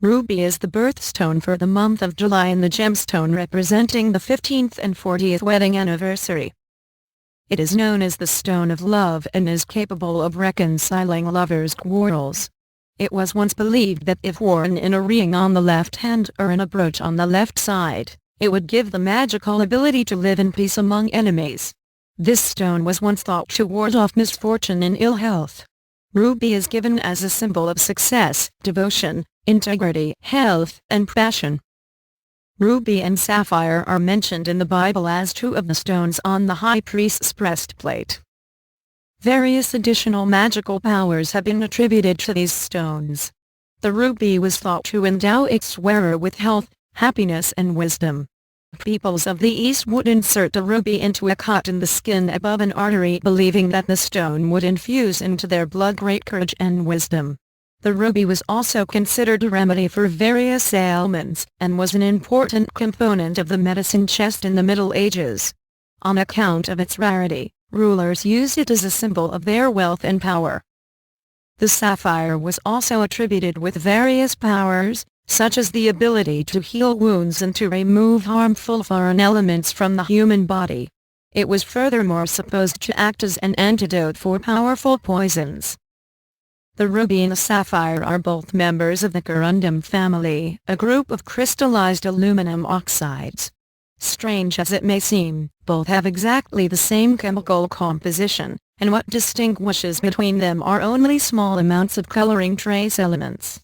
Ruby is the birthstone for the month of July and the gemstone representing the 15th and 40th wedding anniversary. It is known as the stone of love and is capable of reconciling lovers' quarrels. It was once believed that if worn in a ring on the left hand or in a brooch on the left side, it would give the magical ability to live in peace among enemies. This stone was once thought to ward off misfortune and ill health. Ruby is given as a symbol of success, devotion, integrity, health, and passion. Ruby and sapphire are mentioned in the Bible as two of the stones on the high priest's breastplate. Various additional magical powers have been attributed to these stones. The ruby was thought to endow its wearer with health, happiness and wisdom. Peoples of the East would insert a ruby into a cut in the skin above an artery, believing that the stone would infuse into their blood great courage and wisdom. The ruby was also considered a remedy for various ailments, and was an important component of the medicine chest in the Middle Ages. On account of its rarity, rulers used it as a symbol of their wealth and power. The sapphire was also attributed with various powers, such as the ability to heal wounds and to remove harmful foreign elements from the human body. It was furthermore supposed to act as an antidote for powerful poisons. The ruby and the sapphire are both members of the corundum family, a group of crystallized aluminum oxides. Strange as it may seem, both have exactly the same chemical composition, and what distinguishes between them are only small amounts of coloring trace elements.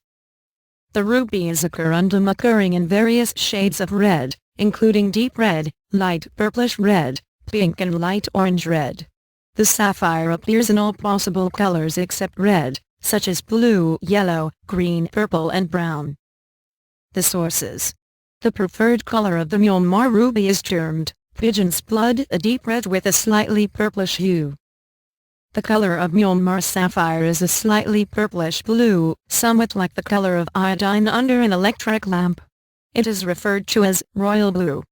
The ruby is a corundum occurring in various shades of red, including deep red, light purplish red, pink and light orange red. The sapphire appears in all possible colors except red, such as blue, yellow, green, purple and brown. The sources. The preferred color of the Myanmar ruby is termed pigeon's blood, a deep red with a slightly purplish hue. The color of Myanmar sapphire is a slightly purplish blue, somewhat like the color of iodine under an electric lamp. It is referred to as royal blue.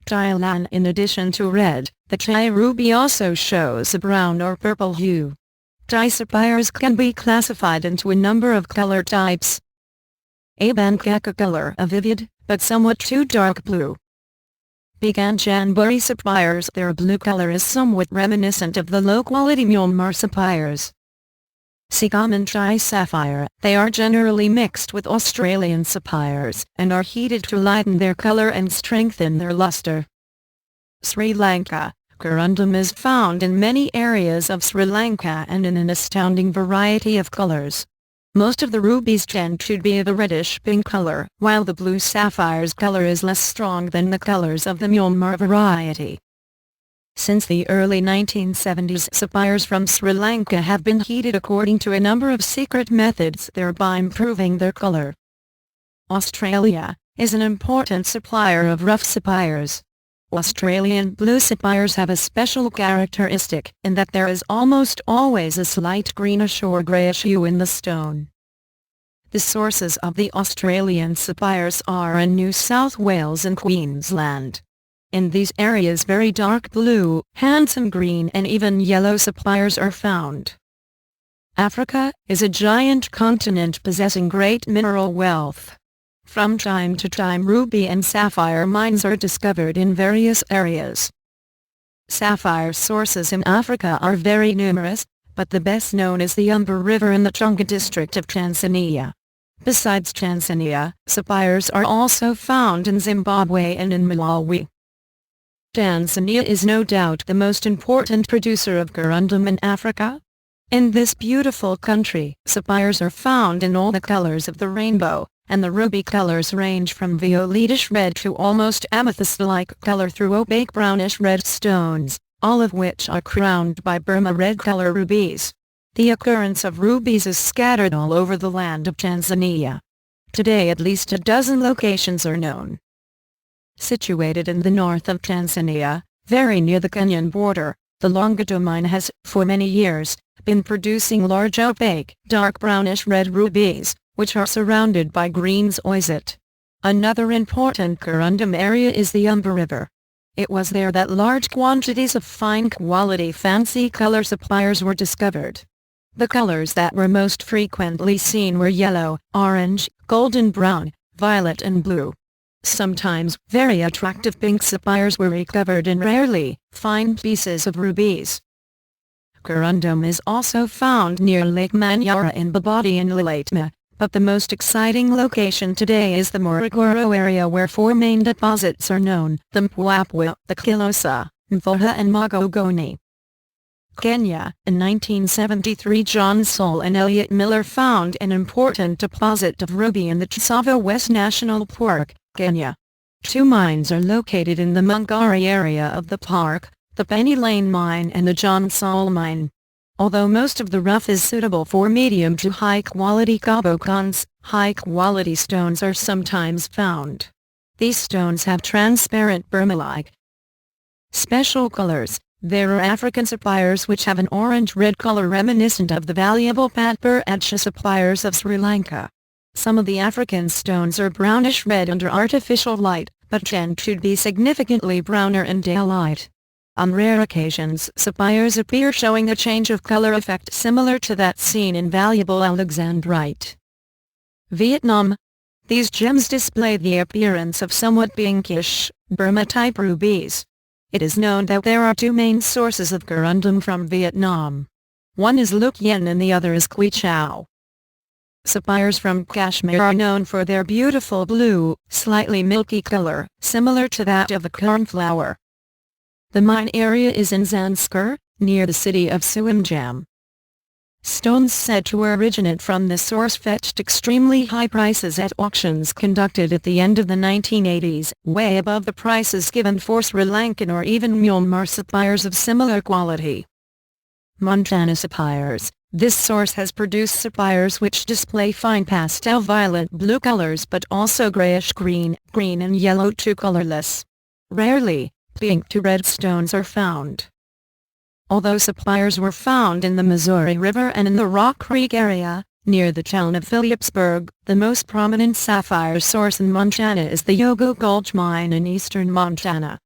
Thailand. In addition to red, the Thai ruby also shows a brown or purple hue. Thai sapphires can be classified into a number of color types. A Bangkok color, a vivid, but somewhat too dark blue. Bikanjanburi sapphires. Their blue color is somewhat reminiscent of the low-quality Myanmar sapphires. Common Thai sapphire. They are generally mixed with Australian sapphires, and are heated to lighten their color and strengthen their luster. Sri Lanka. Corundum is found in many areas of Sri Lanka and in an astounding variety of colors. Most of the rubies tend to be of a reddish-pink color, while the blue sapphire's color is less strong than the colors of the Myanmar variety. Since the early 1970s, sapphires from Sri Lanka have been heated according to a number of secret methods, thereby improving their color. Australia is an important supplier of rough sapphires. Australian blue sapphires have a special characteristic in that there is almost always a slight greenish or grayish hue in the stone. The sources of the Australian sapphires are in New South Wales and Queensland. In these areas very dark blue, handsome green and even yellow sapphires are found. Africa is a giant continent possessing great mineral wealth. From time to time ruby and sapphire mines are discovered in various areas. Sapphire sources in Africa are very numerous, but the best known is the Umber River in the Chonga district of Tanzania. Besides Tanzania, sapphires are also found in Zimbabwe and in Malawi. Tanzania is no doubt the most important producer of corundum in Africa. In this beautiful country, sapphires are found in all the colors of the rainbow, and the ruby colors range from violetish red to almost amethyst-like color through opaque brownish red stones, all of which are crowned by Burma red color rubies. The occurrence of rubies is scattered all over the land of Tanzania. Today at least a dozen locations are known. Situated in the north of Tanzania, very near the Kenyan border, the Longido mine has, for many years, been producing large opaque, dark brownish red rubies, which are surrounded by green zoisite. Another important corundum area is the Umber River. It was there that large quantities of fine quality fancy color sapphires were discovered. The colors that were most frequently seen were yellow, orange, golden brown, violet and blue. Sometimes very attractive pink sapphires were recovered in rarely fine pieces of rubies. Corundum is also found near Lake Manyara in Babati and Lilatma, but the most exciting location today is the Morogoro area where four main deposits are known: the Mpwapwa, the Kilosa, Mfoha and Magogoni. Kenya. In 1973, John Saul and Elliot Miller found an important deposit of ruby in the Tsavo West National Park, Kenya. Two mines are located in the Mungari area of the park, the Penny Lane Mine and the John Saul Mine. Although most of the rough is suitable for medium to high-quality kabokons, high-quality stones are sometimes found. These stones have transparent Burma-like special colors. There are African sapphires which have an orange-red color reminiscent of the valuable Patpur Adsha sapphires of Sri Lanka. Some of the African stones are brownish-red under artificial light, but tend to be significantly browner in daylight. On rare occasions, sapphires appear showing a change of color effect similar to that seen in valuable Alexandrite. Vietnam. These gems display the appearance of somewhat pinkish, Burma-type rubies. It is known that there are two main sources of corundum from Vietnam. One is Luc Yen and the other is Quy Chao. Sapphires from Kashmir are known for their beautiful blue, slightly milky color, similar to that of the cornflower. The mine area is in Zanskar, near the city of Suamjam. Stones said to originate from this source fetched extremely high prices at auctions conducted at the end of the 1980s, way above the prices given for Sri Lankan or even Myanmar sapphires of similar quality. Montana sapphires. This source has produced sapphires which display fine pastel violet blue colors but also grayish-green, green and yellow to colorless. Rarely, pink to red stones are found. Although sapphires were found in the Missouri River and in the Rock Creek area, near the town of Phillipsburg, the most prominent sapphire source in Montana is the Yogo Gulch Mine in eastern Montana.